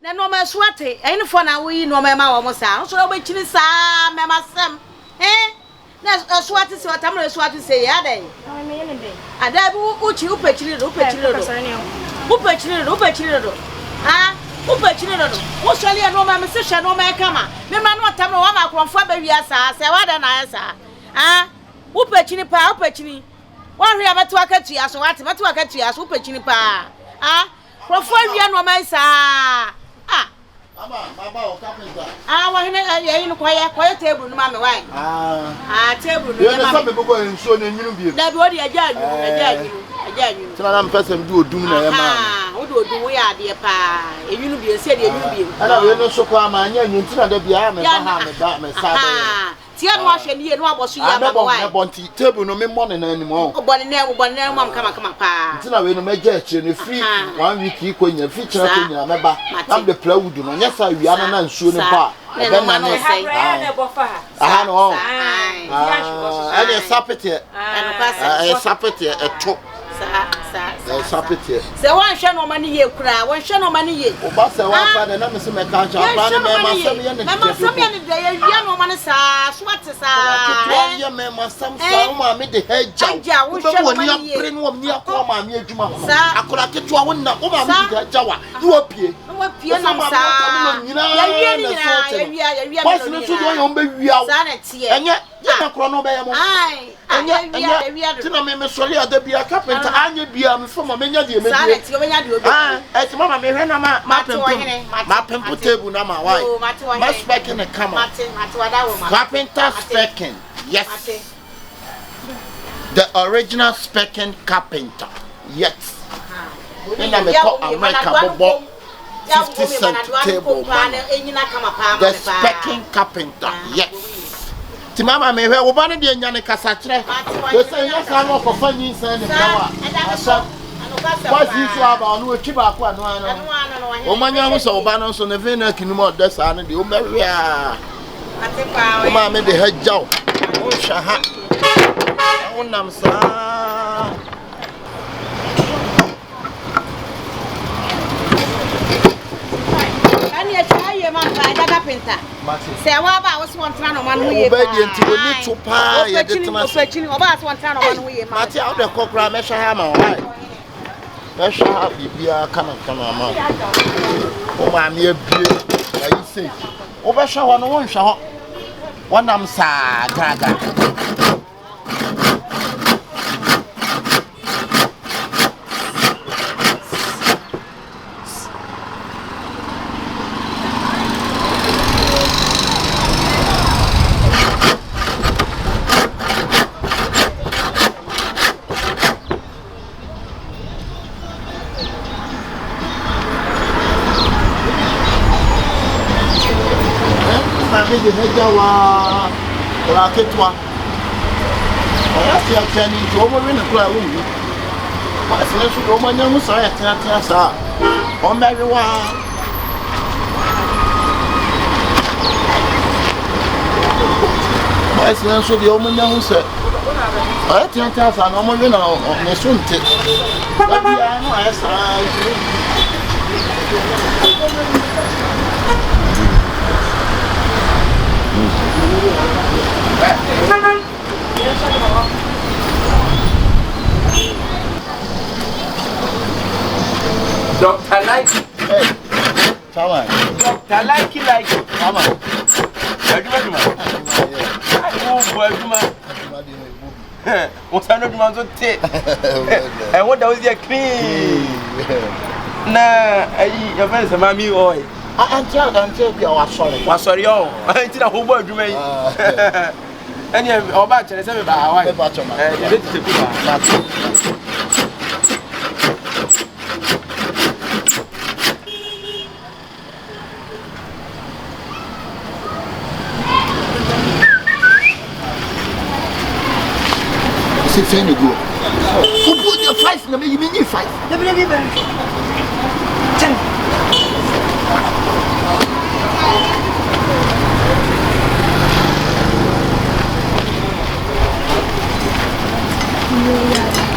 Na no ma swate, eni fo na wo yi no ma ma wo mo sa. So wo chini sa me ma sem. Na swate se otamre swate se ya dai. Me yene dai. Ada bi wo chi wo pechiri do. Wo pechiri do. Ah, wo pechiri do. Wo swale no ma me se hwe no ma kama. Me ma no otamre wo ma kronfo ba wi asa, se wa da na ya sa. Ah, wo pechiri pa, wo pechiri. Wo hwe abeto akatu ya so wate, beto akatu ya so wo pechiri pa. Ah, kronfo wi no ma sa. Ama baba o carpenter. Wa hene ye no kwaya table no ma me wan. Table no ye ma. Ye so be bobo enso na nyinu bi. Da bi o de aja anyu. Tina na mpesem du odum na ye ma. O de odum wo ya de pa. Enyinu bi se de enyinu bi. Ana we no so kwa ma anya nyu tina da bia me ba me sa de. Tia no ahwe ne ye no aboso ya ba wan. Na bonti table no me money na anim o. O bone na mam kama pa. Tina we no meja akire no free 1 week ikonya feature konya meba. Am de plywood no nya sa wi ana na nsuo ne ba. Ebe ma no sei. Aha no. Ele sapete. Sapete eto. Sapete. Se wan hwe no mani ye kura, wan hwe no mani ye. O ba se wan fa na me se me ka cha ba na me ma sam ye ne. Me ma sam ye ne de ye wi no mani sa, swate sa. Ke ye me ma sam sa o ma me de heja. Wo hwe no mani ye. Pre no ni akọ ma me adwuma ho. Akora ketua wo na o ma me de heja wa. Ni wo pie. Wo pie na sa. Ya wi ni ya wi. Boss no so do yo be wi awo. Sa na tie. Enye ye na kro no be ye mo. Ai. Enye tina me sori ada bia carpenter anya bia me fo ma menya de me sa na tie obenya de obi. Eti mama me hwe na ma pempo table na ma why. Ma speaking the camera. Mate wada wo ma. Carpenter speaking. Yes. The original speaking carpenter. Yes. Ina me call America bobo 50 cent table. The speaking carpenter. Yes. Ti mama me hwe wo ba ne de nya ne kasa kire. They say yes I no for fanyi san ne kawa. Asa. What's this about no twi ba ko anu anu. O manya ho so wo ba no so ne ve na kinum o desa ne de o mewe a. Ate pa we. O ma me de hajaw. O sha ha. O nam sa. Ani e chaye man ba daga penta. Se wa ba wo so ntra no man ho ye. O ba di enti oni to pa ye de tena. O pechini o ba so ntra no man ho ye ma. Mati a de kokra me hwa ha ma why. Me hwa ha bibia kana ma. O ma me abie ayi sei. O ba hwa ho no won hwa ho. Wonam sa gaga. De hejawa raketwa oya si akani to mo we na kura wo mi ma se so do mo nya mu so ya tena sa o meri wa ma se so de o mo nya mu se o ya tena sa no mo we na ne so nte ba bia no ya sa Dr. Likeee. Hey, come on. Dr. Likeee. Come on. What's another man's on tape? And what was your clean? Nah, your friends are mammy oil. Until you are sorry. Was sorry, I did a whole word you may. And you have all batch and 7 by our wife. C'est fait une go. Au bout de 5, il y a 5. Tiens.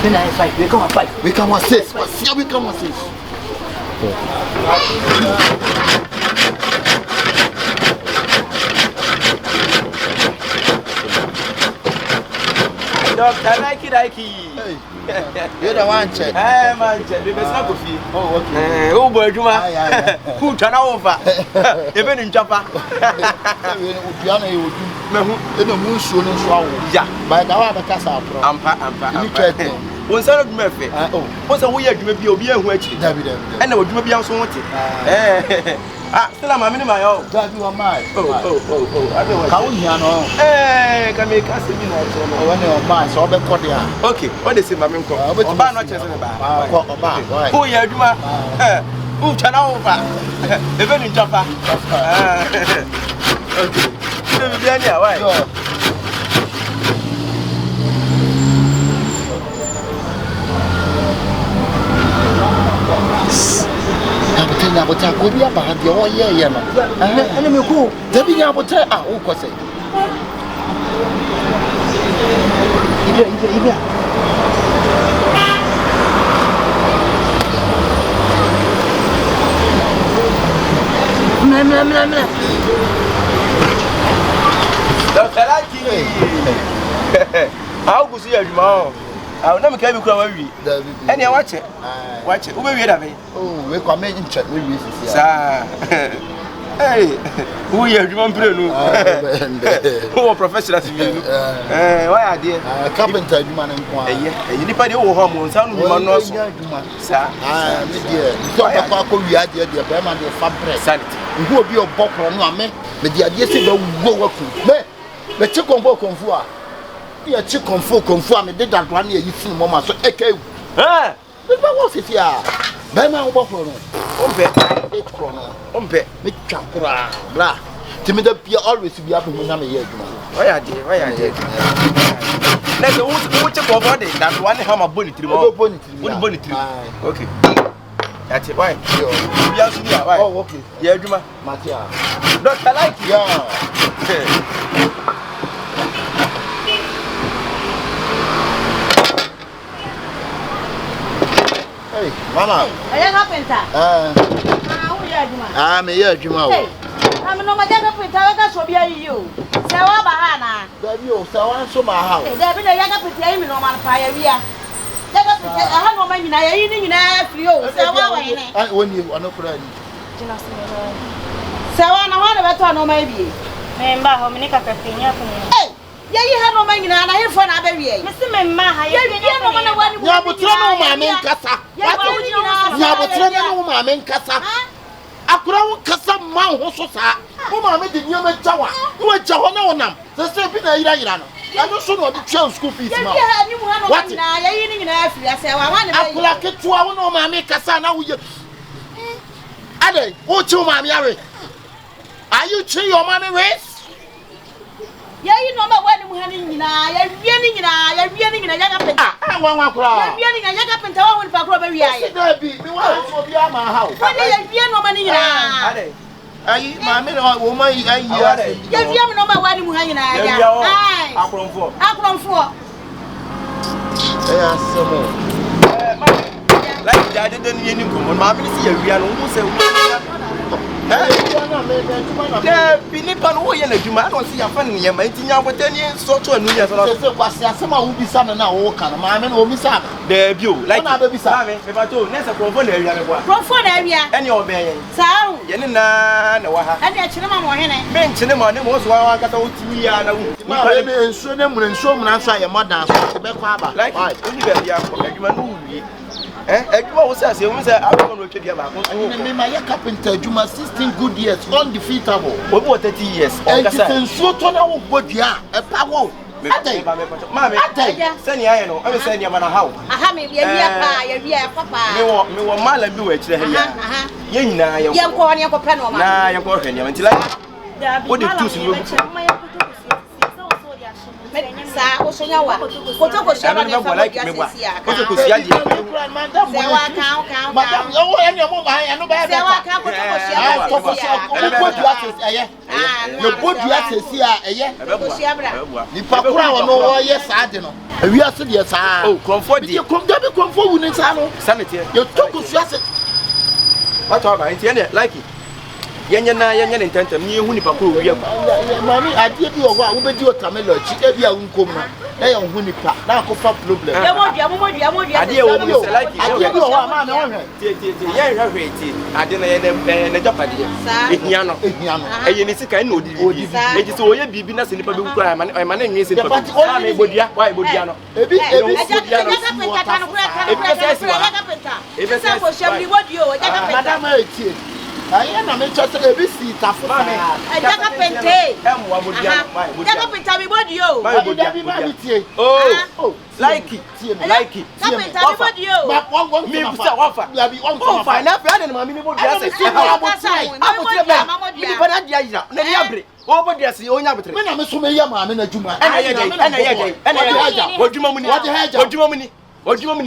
Then I fight. We come on 5. We come on 6. We come on 6. Doctor Likeee. You don't want check. Eh, man, check. The best go fi. Oh, okay. Oh, boy, Juma. Who turn over? Even in Japan. Piano you do. In the moon soon and swallow. Yeah. By the way, the casa. Ampa. One son of Murphy. Oh, what's a weird you may be obedient which and would you be also wanted? Still, I'm a minimum. That you are mine. Oh. I don't know how you know. Eh, can make us in when you're mine, so I'll be for the okay, what is it, my uncle? I'm not just about. Oh, yeah, you are. Who turn over? Even in Japan. Okay. Why? But I could be about the whole year, and I'm a cool. There be able to tell our say. Dr. Likeee. How could you tomorrow? I will never carry you. And you watch it. Watch it. Who will be there? Oh, we come in chat with you. Hey, who you want to know? Who are professionals? Why are they? Carpenter, you man, and you depend on hormones. I'm not sir. Ah, dear. So I call you at the Berman, the fabric. Who will be a book or no, me? But the idea is to go work. The chicken walk on four. You chicken folk confirm me did that 1 year you see mama so eke what was it here Berman work for no ompe me twakura bra timi da bia always be up when am here aduma why are there let's who check over there that one hammer bonnet okay that's it why why oh okay yeah aduma matia Dr. Likeee yeah Hey, mama. Are you carpenter? Who are you? I'm here, Juma. I'm no my carpenter. I got to be you. Sawa bahana. Baby, you sawa so my house. There be the young carpenter. I'm no man fire. We are. I have no money. I ain't in a few. Sawa, when you are not ready. Sawa, no one ever no maybe. Remember how many carpenters? Hey. Yeah, you have no money and I have fun. I bury you. Mr. Mamma, you have no money. You have a Casa. You have a Mamma Casa. A crown Casa Mount Hososa. Whom I made the new Jawa. Who are Jawana? The same thing I don't know the child school fees. What? I ain't in Africa. I will like it to our no Mamma Casa now. Ade, what you, Mammy? Are you cheating your money race? Yeah, you know about when you're running in a young up. I want to cry. You're running a young up and town with Pacroberry. I be my house. Why do you no money? Are you my men or woman? I you know about when you're hanging out. I come for. Yes, like that, didn't you come on? Mammy, see a real almost Pinipan who are you man? I see a funny and my tina with 10 years so to a new year. Some will be son and now, Mamma or Miss Anna. There you like other beside me. If I told Nessa from one area, and your man. So, Yenina, no, I actually mention them on the most while I got out to me. And so them when so much I am mother like only Ejuma says you say I don't know about my carpenter Juma 16 good years undefeatable. What 30 years? And so to now body a power. Mammy, send I know. I will send you man a house. I have me papa. Me want mile and do it. Yena, young corner for Panama. Nah, you're going until I what did you Likeee. Yan intent me who ni pakuru wi. Mami, I did you what we do tamelo chi e bia unkom no. Hey, on Winipa, now go for problem. I dear woman, like you. I didn't a job idea. Ihiano, and you need to kind of do this. It is all your business in the public crime, and my name is Bodia. Why Bodiano? I am a just a busy tough man. I got a pente. Oh, Likeee. What do you mean? What do you mean? What do you mean?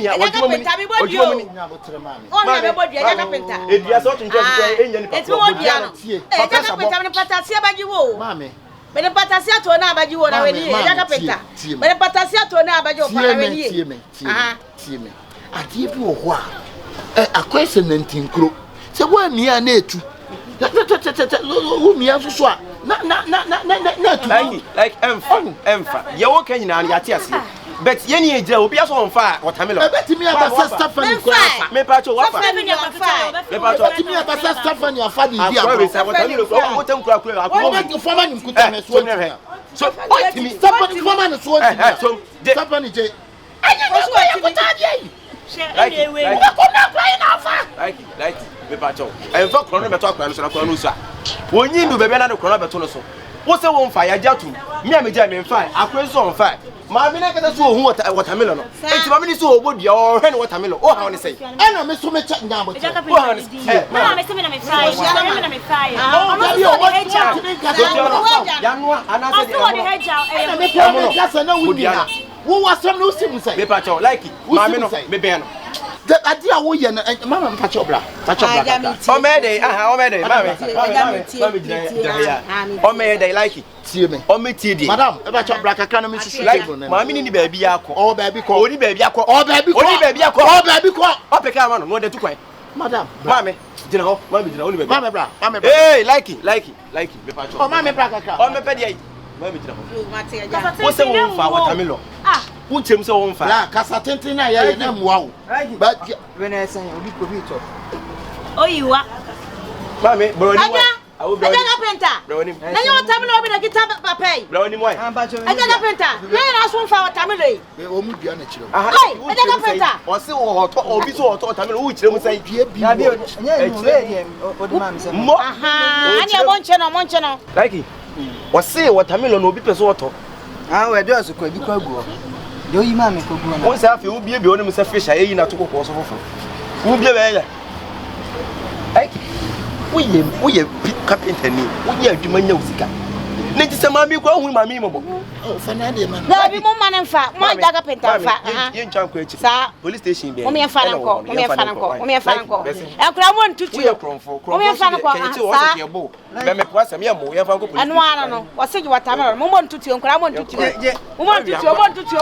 But Yenny will be on fire. What I'm about to me about Stephanie. Me pacho what? Me pacho to me about Stephanie or Fanny. What I'm so what me Stephanie woman is so Stephanie J. Like me pacho. And for chrono talk and so when you do baby na chrono beto so. What's the one fire jatu? Me am jam in fire. Akweso on fire. Mammy, I got so watermelon. It's mammy so good, your hand watermelon. Oh, how to say? And I'm so much now. I'm the idea we and Mamma Pachobla. Oh, may they, like it. Oh, me, Madame, about your black economy, Mammy, baby, or baby, call baby, or baby, more than 2 quite. Madame, Mammy, you know, Mamma, hey, Likeee, oh, Mamma, oh, my petty. What's the one for watermelon? Put him so on fire. Casatentina, I am wow. But when I say, oh, you are Mammy, I will be a penta. Brownie, I don't tell me to get up a pay. Brownie, why? I got a penta. Let us one for our family. They will be on it. I got a penta. Or so or be so Tamil, which they will say, more. I want channel. Likeee. Was say what Tamil no be pesoto. Ah, we do as a quite go. Do you mammy could go? Once after you be beyond Mr. Fish, I ain't to go for some. Who be there? We have carpenter, we have Dumania. Next time, mammy go with my memo. Oh, Fernandi, man. There be more man and fat. My dagger penta. Police station. Only a fan call. Only a fan call. Only a fan call. And I want to cheer from for. Only a fan call. Let me pass a mere boy. And one, or say you what time. Moment to you. I want to cheer. Want to cheer.